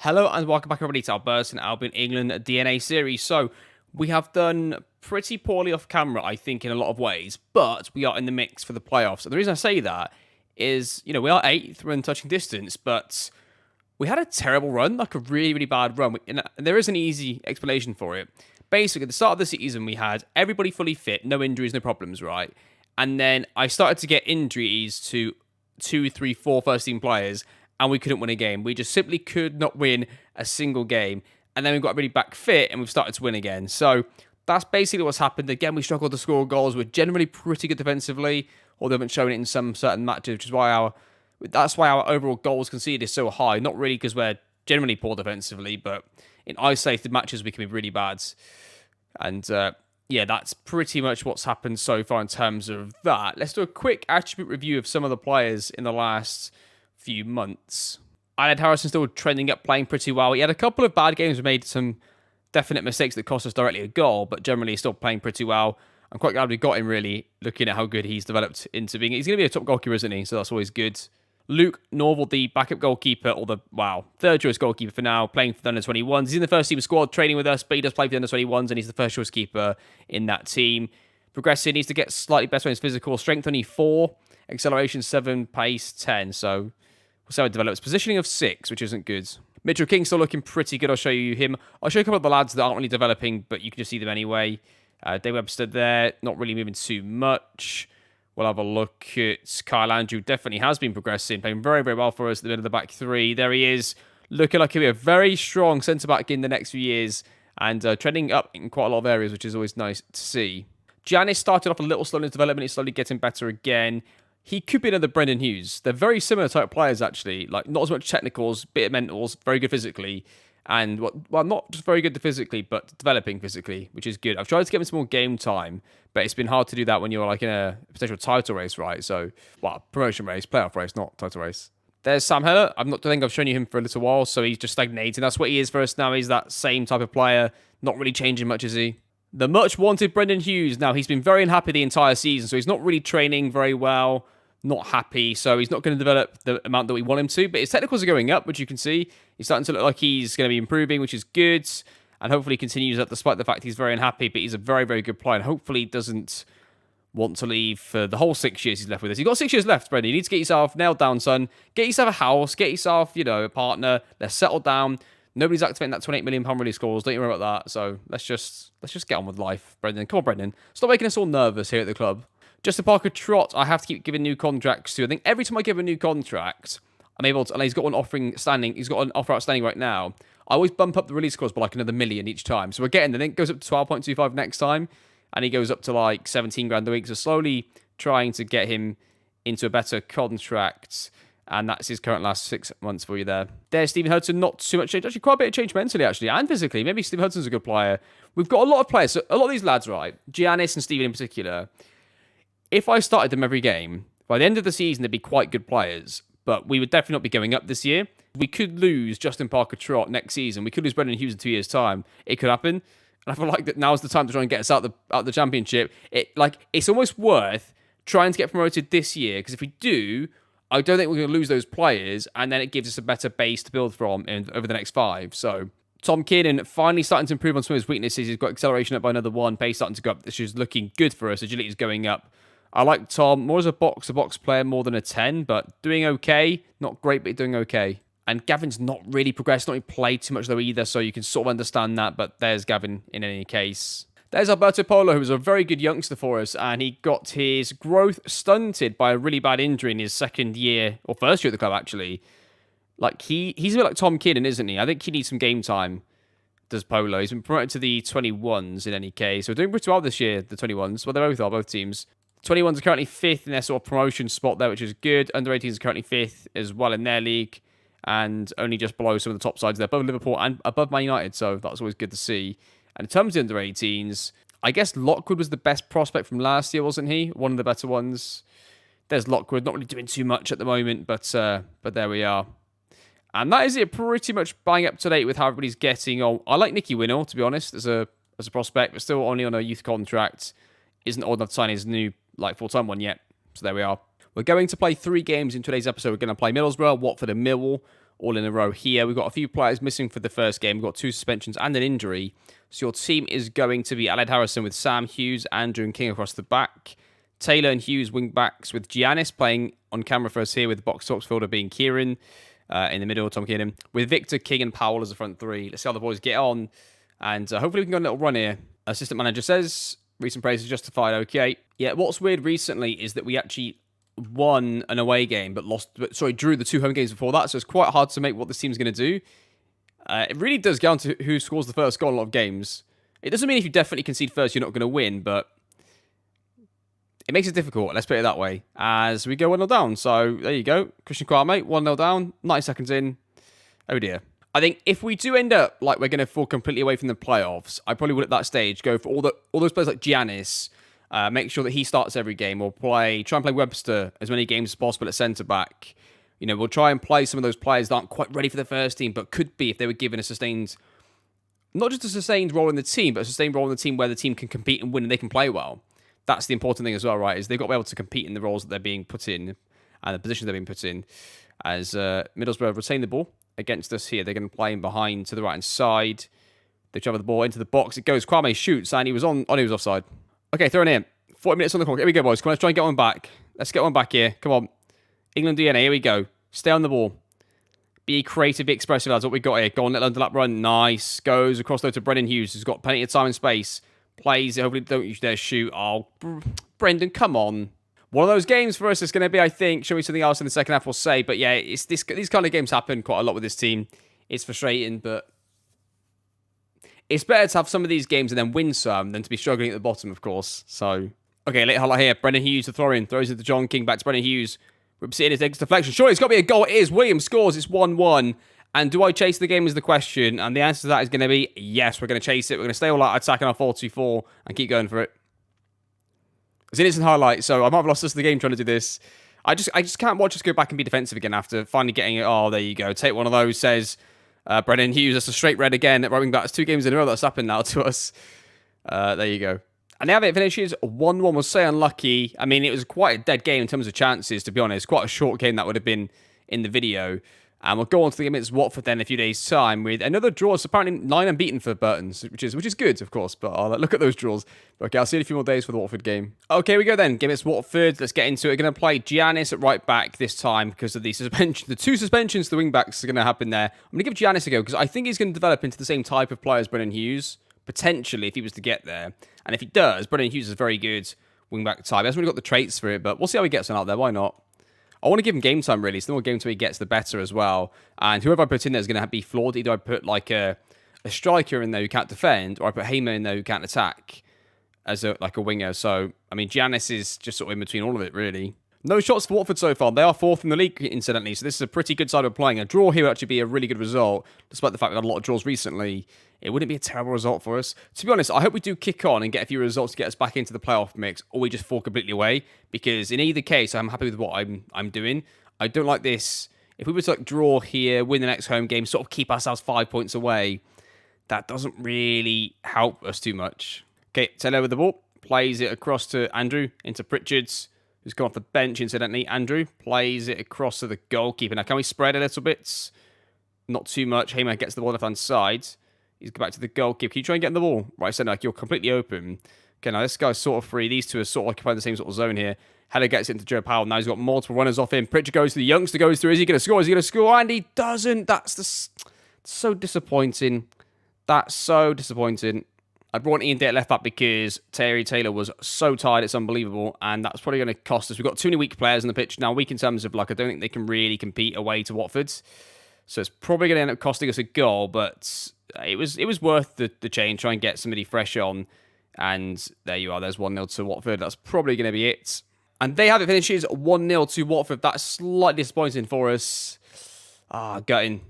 Hello and welcome back everybody to our Burton Albion England DNA series. So we have done pretty poorly off camera, I think, in a lot of ways, but we are in the mix for the playoffs. And the reason I say that is, we are 8th, we're in touching distance, but we had a terrible run, like a really, really bad run. And there is an easy explanation for it. Basically, at the start of the season, we had everybody fully fit, no injuries, no problems, right? And then I started to get injuries to 2, 3, 4 first-team players, and we couldn't win a game. We just simply could not win a single game. And then we got really back fit, and we've started to win again. So that's basically what's happened. Again, we struggled to score goals. We're generally pretty good defensively, although we haven't shown it in some certain matches, which is why that's why our overall goals conceded is so high. Not really because we're generally poor defensively, but in isolated matches, we can be really bad. And yeah, that's pretty much what's happened so far in terms of that. Let's do a quick attribute review of some of the players in the last few months. I had Harrison still trending up, playing pretty well. He had a couple of bad games, made some definite mistakes that cost us directly a goal, but generally still playing pretty well. I'm quite glad we got him, really, looking at how good he's developed into being. He's going to be a top goalkeeper, isn't he? So that's always good. Luke Norval, the backup goalkeeper, or third choice goalkeeper for now, playing for the under-21s. He's in the first team squad, training with us, but he does play for the under-21s, and he's the first choice keeper in that team. Progressing, needs to get slightly better in his physical. Strength only 4, acceleration 7, pace 10. So we'll see how it develops. Positioning of 6, which isn't good. Mitchell King still looking pretty good. I'll show you him. I'll show you a couple of the lads that aren't really developing, but you can just see them anyway. Dave Webster there, not really moving too much. We'll have a look at Kyle Andrew. Definitely has been progressing, playing very, very well for us at the middle of the back three. There he is, looking like he'll be a very strong centre-back in the next few years and trending up in quite a lot of areas, which is always nice to see. Giannis started off a little slow in his development. He's slowly getting better again. He could be another Brendan Hughes. They're very similar type players, actually. Like, not as much technicals, bit of mentals, very good physically. And, not just very good physically, but developing physically, which is good. I've tried to get him some more game time, but it's been hard to do that when you're like in a potential title race, right? So, promotion race, playoff race, not title race. There's Sam Heller. I think I've shown you him for a little while, so he's just stagnating. That's what he is for us now. He's that same type of player, not really changing much, is he? The much wanted Brendan Hughes. Now, he's been very unhappy the entire season, so he's not really training very well. Not happy, so he's not going to develop the amount that we want him to, but his technicals are going up, which you can see. He's starting to look like he's going to be improving, which is good, and hopefully he continues that despite the fact he's very unhappy, but he's a very, very good player, and hopefully he doesn't want to leave for the whole 6 years he's left with us. You've got 6 years left, Brendan. You need to get yourself nailed down, son. Get yourself a house, get yourself, a partner. Let's settle down. Nobody's activating that £28 million release clause. Don't you worry about that. So let's just get on with life, Brendan. Come on, Brendan. Stop making us all nervous here at the club. Justin Parker-Trott, I have to keep giving new contracts to. I think every time I give a new contract, I'm able to, and he's got an offer outstanding right now. I always bump up the release clause by like another $1 million each time. So we're getting, I think it goes up to 12.25 next time, and he goes up to like 17 grand a week. So slowly trying to get him into a better contract, and that's his current last 6 months for you there. There's Stephen Hudson, not too much change. Actually, quite a bit of change mentally, actually, and physically. Maybe Stephen Hudson's a good player. We've got a lot of players. So a lot of these lads, right? Giannis and Stephen in particular. If I started them every game, by the end of the season, they'd be quite good players, but we would definitely not be going up this year. We could lose Justin Parker-Trott next season. We could lose Brendan Hughes in 2 years' time. It could happen. And I feel like that now's the time to try and get us out the championship. It's almost worth trying to get promoted this year, because if we do, I don't think we're going to lose those players, and then it gives us a better base to build from over the next 5. So Tom Kiernan finally starting to improve on some of his weaknesses. He's got acceleration up by another 1, pace starting to go up. This is looking good for us. Agility is going up. I like Tom more as a box-to-box player more than a 10, but doing okay. Not great, but doing okay. And Gavin's not really progressed, not really played too much though either, so you can sort of understand that, but there's Gavin in any case. There's Alberto Polo, who was a very good youngster for us, and he got his growth stunted by a really bad injury in his second year, or first year at the club, actually. Like, he's a bit like Tom Kiernan, isn't he? I think he needs some game time, does Polo. He's been promoted to the 21s in any case. We're doing pretty well this year, the 21s. Well, they both are, both teams. 21s are currently 5th in their sort of promotion spot there, which is good. Under 18s are currently 5th as well in their league, and only just below some of the top sides. They're above Liverpool and above Man United, so that's always good to see. And in terms of under 18s, I guess Lockwood was the best prospect from last year, wasn't he? One of the better ones. There's Lockwood, not really doing too much at the moment, but there we are. And that is it, pretty much bang up to date with how everybody's getting on. I like Nicky Winnell, to be honest, as a prospect, but still only on a youth contract. Isn't old enough to sign his new full-time one yet. So there we are. We're going to play 3 games in today's episode. We're going to play Middlesbrough, Watford and Millwall all in a row here. We've got a few players missing for the first game. We've got 2 suspensions and an injury. So your team is going to be Aled Harrison with Sam Hughes, Andrew and King across the back. Taylor and Hughes wing backs with Giannis playing on camera for us here with the box tops fielder being Kieran. In the middle, Tom Keenan. With Victor, King and Powell as the front 3. Let's see how the boys get on. And hopefully we can go on a little run here. Assistant manager says, recent praise is justified, okay. Yeah, what's weird recently is that we actually won an away game, but drew the 2 home games before that, so it's quite hard to make what this team's going to do. It really does go down to who scores the first goal in a lot of games. It doesn't mean if you definitely concede first, you're not going to win, but it makes it difficult, let's put it that way, as we go 1-0 down. So, there you go. Christian Kwame, 1-0 down, 90 seconds in. Oh dear. I think if we do end up like we're going to fall completely away from the playoffs, I probably would at that stage go for all those players like Giannis, make sure that he starts every game, or try and play Webster as many games as possible at centre-back. You know, we'll try and play some of those players that aren't quite ready for the first team, but could be if they were given a sustained, not just a sustained role in the team, but a sustained role in the team where the team can compete and win and they can play well. That's the important thing as well, right? Is they've got to be able to compete in the roles that they're being put in and the positions they're being put in. As Middlesbrough retain the ball against us here, they're going to play in behind to the right-hand side. They travel the ball into the box. It goes. Kwame shoots, and he was offside. Okay, throw it in. 40 minutes on the clock. Here we go, boys. Come on, let's try and get one back. Let's get one back here. Come on. England DNA, here we go. Stay on the ball. Be creative, be expressive, lads. What we got here. Go on, little underlap run. Nice. Goes across though to Brendan Hughes, who's got plenty of time and space. Plays it. Hopefully don't use their shoot. Oh, Brendan, come on. One of those games for us is going to be, I think, show me something else in the second half, we'll say. But yeah, these kind of games happen quite a lot with this team. It's frustrating, but it's better to have some of these games and then win some than to be struggling at the bottom, of course. So, okay, late highlight here. Brendan Hughes to throw in. Throws it to John King. Back to Brendan Hughes. Rips it in his next deflection. Surely it's got to be a goal. It is. Williams scores. It's 1-1. And do I chase the game is the question. And the answer to that is going to be yes, we're going to chase it. We're going to stay all out attacking our 4-2-4 and keep going for it. It's an instant highlight, so I might have lost us the game trying to do this. I just can't watch us go back and be defensive again after finally getting it. Oh, there you go. Take one of those, says Brendan Hughes. That's a straight red again at right wing back. It's 2 games in a row that's happened now to us. There you go. And now it finishes 1-1. Was so unlucky. I mean, it was quite a dead game in terms of chances, to be honest. Quite a short game that would have been in the video. And we'll go on to the game against Watford then in a few days' time with another draw. It's apparently 9 unbeaten for Burton's, which is good, of course. But I'll look at those draws. Okay, I'll see you in a few more days for the Watford game. Okay, we go then. Game against Watford. Let's get into it. We're going to play Giannis at right back this time because of the suspension. The 2 suspensions to the wing backs are going to happen there. I'm going to give Giannis a go because I think he's going to develop into the same type of player as Brendan Hughes, potentially, if he was to get there. And if he does, Brendan Hughes is a very good wing back type. He hasn't really got the traits for it, but we'll see how he gets on out there. Why not? I want to give him game time, really. So the more game time he gets, the better as well. And whoever I put in there is going to be flawed. Either I put like a striker in there who can't defend, or I put Hamer in there who can't attack as a winger. So, I mean, Giannis is just sort of in between all of it, really. No shots for Watford so far. They are 4th in the league, incidentally. So this is a pretty good side of playing. A draw here would actually be a really good result, despite the fact we've had a lot of draws recently. It wouldn't be a terrible result for us. To be honest, I hope we do kick on and get a few results to get us back into the playoff mix, or we just fall completely away. Because in either case, I'm happy with what I'm doing. I don't like this. If we were to draw here, win the next home game, sort of keep ourselves 5 points away, that doesn't really help us too much. Okay, Taylor with the ball. Plays it across to Andrew, into Pritchard's, who's gone off the bench, incidentally. Andrew plays it across to the goalkeeper. Now, can we spread a little bit? Not too much. Heyman gets the ball left-hand side. He's back to the goalkeeper. Can you try and get in the ball? Right, so like you're completely open. Okay, now this guy's sort of free. These two are sort of occupying the same sort of zone here. Header gets it into Joe Powell. Now he's got multiple runners off him. Pritchard goes to the youngster, goes through. Is he going to score? Is he going to score? And he doesn't. That's so disappointing. That's so disappointing. I brought Ian Day at left back because Terry Taylor was so tired. It's unbelievable. And that's probably going to cost us. We've got too many weak players on the pitch. Now, weak in terms of, like, I don't think they can really compete away to Watford. So it's probably going to end up costing us a goal. But it was worth the change. Try and get somebody fresh on. And there you are. There's 1-0 to Watford. That's probably going to be it. And they have it finishes 1-0 to Watford. That's slightly disappointing for us. Gutting.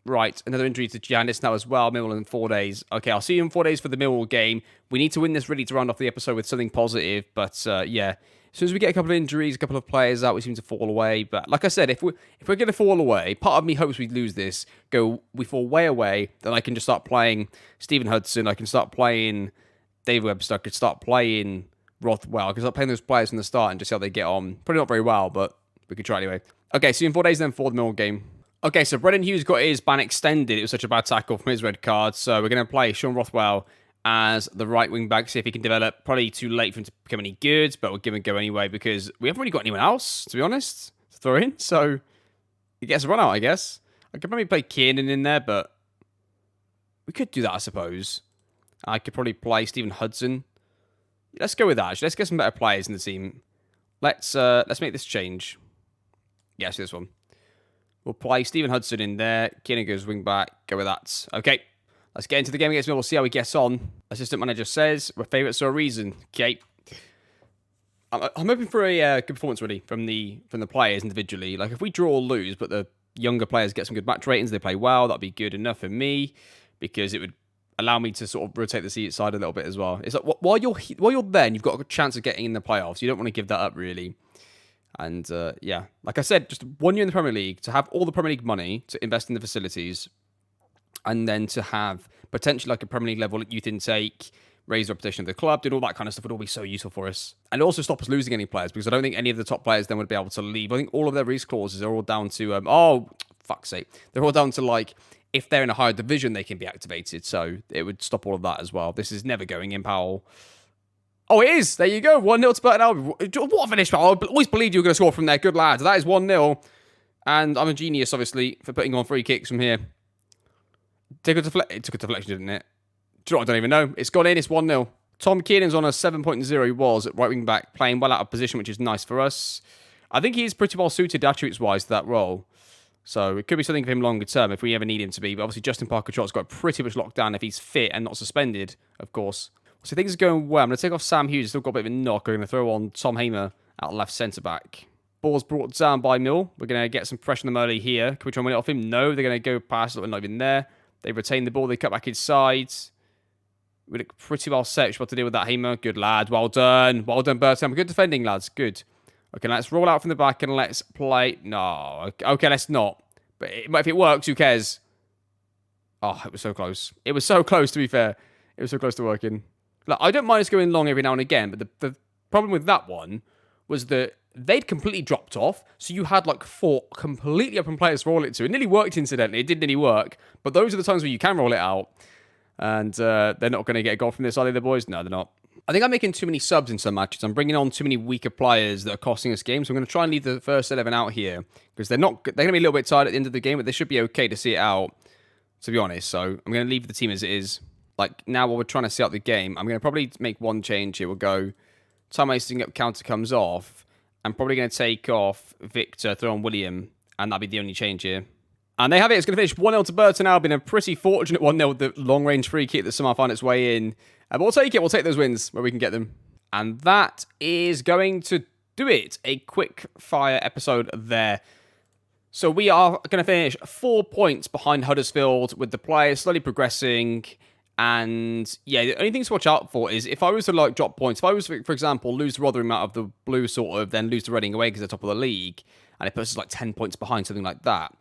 Right, another injury to Giannis now as well. Millwall in 4 days. Okay, I'll see you in 4 days for the Millwall game. We need to win this really to round off the episode with something positive. But yeah, as soon as we get a couple of injuries, a couple of players out, we seem to fall away. But like I said, if we're going to fall away, part of me hopes we lose this. We fall way away. Then I can just start playing Stephen Hudson. I can start playing Dave Webster. I could start playing Rothwell. I could start playing those players from the start and just see how they get on. Probably not very well, but we could try anyway. Okay, see you in 4 days then for the Millwall game. Okay, so Brendan Hughes got his ban extended. It was such a bad tackle from his red card. So we're going to play Sean Rothwell as the right wing back, see if he can develop. Probably too late for him to become any good, but we'll give him a go anyway because we haven't really got anyone else, to be honest, to throw in. So he gets a run out, I guess. I could probably play Kiernan in there, but we could do that, I suppose. I could probably play Stephen Hudson. Let's go with that. Actually, let's get some better players in the team. Let's make this change. Yeah, see this one. We'll play Stephen Hudson in there. Kiernan goes wing back. Go with that. Okay. Let's get into the game against Mill. We'll see how he gets on. Assistant manager says, we're favourites for a reason. Okay. I'm hoping for a good performance, really, from the players individually. Like, if we draw or lose, but the younger players get some good match ratings, they play well, that'd be good enough for me, because it would allow me to sort of rotate the seat side a little bit as well. It's like, while you're there, and you've got a chance of getting in the playoffs. You don't want to give that up, really. And, yeah, like I said, just 1 year in the Premier League, to have all the Premier League money to invest in the facilities, and then to have potentially like a Premier League level youth intake, raise the reputation of the club, doing all that kind of stuff would all be so useful for us. And also stop us losing any players, because I don't think any of the top players then would be able to leave. I think all of their release clauses are all down to, oh, fuck's sake. They're all down to, like, if they're in a higher division, they can be activated. So it would stop all of that as well. This is never going in, Powell. Oh, it is. There you go. 1-0 to Burton Albion. What a finish, Powell. I always believed you were going to score from there. Good lad. That is 1-0. And I'm a genius, obviously, for putting on free kicks from here. It took a deflection, didn't it? Do you know what? I don't even know. It's gone in. It's 1-0. Tom Kiernan's on a 7.0. He was at right wing back, playing well out of position, which is nice for us. I think he is pretty well suited attributes-wise to that role. So it could be something for him longer term if we ever need him to be. But obviously, Justin Parker-Trott's got pretty much locked down if he's fit and not suspended, of course. So things are going well. I'm going to take off Sam Hughes. He's still got a bit of a knock. I'm going to throw on Tom Hamer out left centre-back. Ball's brought down by Mill. We're going to get some pressure on them early here. Can we try and win it off him? No, they're going to go past it. Not even there. They retain the ball. They cut back inside. We look pretty well set. What to do with that, Hamer? Good lad. Well done. Well done, Burton. Good defending, lads. Good. Okay, let's roll out from the back and let's play. No. Okay, let's not. But if it works, who cares? Oh, it was so close. It was so close, to be fair. It was so close to working. Look, I don't mind us going long every now and again, but the problem with that one was that they'd completely dropped off, so you had like 4 completely open players to roll it to. It nearly worked, incidentally. It did nearly work, but those are the times where you can roll it out, and they're not going to get a goal from this, are they, the boys? No, they're not. I think I'm making too many subs in some matches. I'm bringing on too many weaker players that are costing us games, so I'm going to try and leave the first 11 out here, because they're going to be a little bit tired at the end of the game, but they should be okay to see it out, to be honest. So I'm going to leave the team as it is. Like, now while we're trying to see out the game, I'm going to probably make one change here. We'll go, time wasting up counter comes off. I'm probably going to take off Victor, throw on William, and that'll be the only change here. And they have it. It's going to finish 1-0 to Burton Albion. A pretty fortunate 1-0 with the long-range free kick that somehow found its way in. But we'll take it. We'll take those wins where we can get them. And that is going to do it. A quick-fire episode there. So we are going to finish 4 points behind Huddersfield with the players slowly progressing. And yeah, the only thing to watch out for is if I was to like drop points, if I was, for example, lose to Rotherham out of the blue sort of, then lose to Reading away because they're top of the league, and it puts us like 10 points behind, something like that,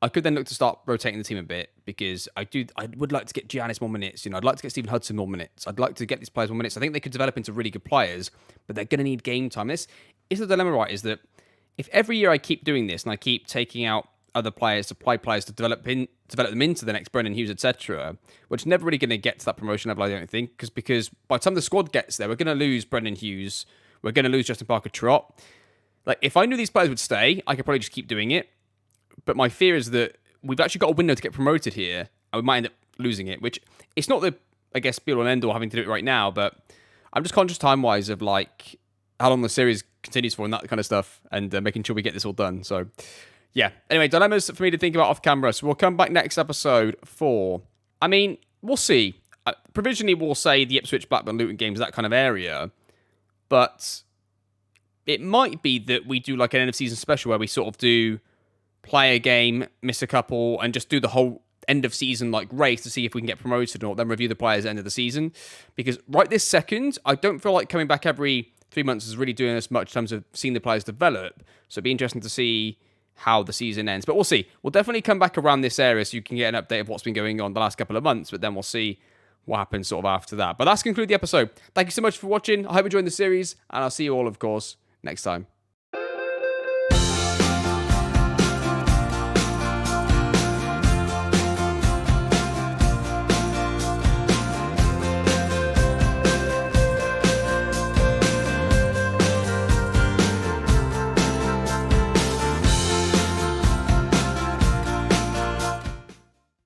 I could then look to start rotating the team a bit, because I would like to get Giannis more minutes. You know, I'd like to get Stephen Hudson more minutes. I'd like to get these players more minutes. I think they could develop into really good players, but they're going to need game time. This is the dilemma, right? Is that if every year I keep doing this and I keep taking out other players to play players to develop them into the next Brendan Hughes, etc., which never really going to get to that promotion level, I don't think, because by the time the squad gets there, we're going to lose Brendan Hughes, we're going to lose Justin Parker-Trott. Like, if I knew these players would stay, I could probably just keep doing it. But my fear is that we've actually got a window to get promoted here, and we might end up losing it, which it's not the, I guess, be all and end all having to do it right now, but I'm just conscious time-wise of, like, how long the series continues for and that kind of stuff, and making sure we get this all done. So, yeah. Anyway, dilemmas for me to think about off camera. So we'll come back next episode for, I mean, we'll see. Provisionally, we'll say the Ipswich, Blackburn, Luton games, that kind of area. But it might be that we do like an end of season special where we sort of do play a game, miss a couple, and just do the whole end of season like race to see if we can get promoted or not, then review the players at the end of the season. Because right this second, I don't feel like coming back every 3 months is really doing us much in terms of seeing the players develop. So it'd be interesting to see how the season ends. But we'll see. We'll definitely come back around this area so you can get an update of what's been going on the last couple of months, but then we'll see what happens sort of after that. But that's concluded the episode. Thank you so much for watching. I hope you enjoyed the series, and I'll see you all, of course, next time.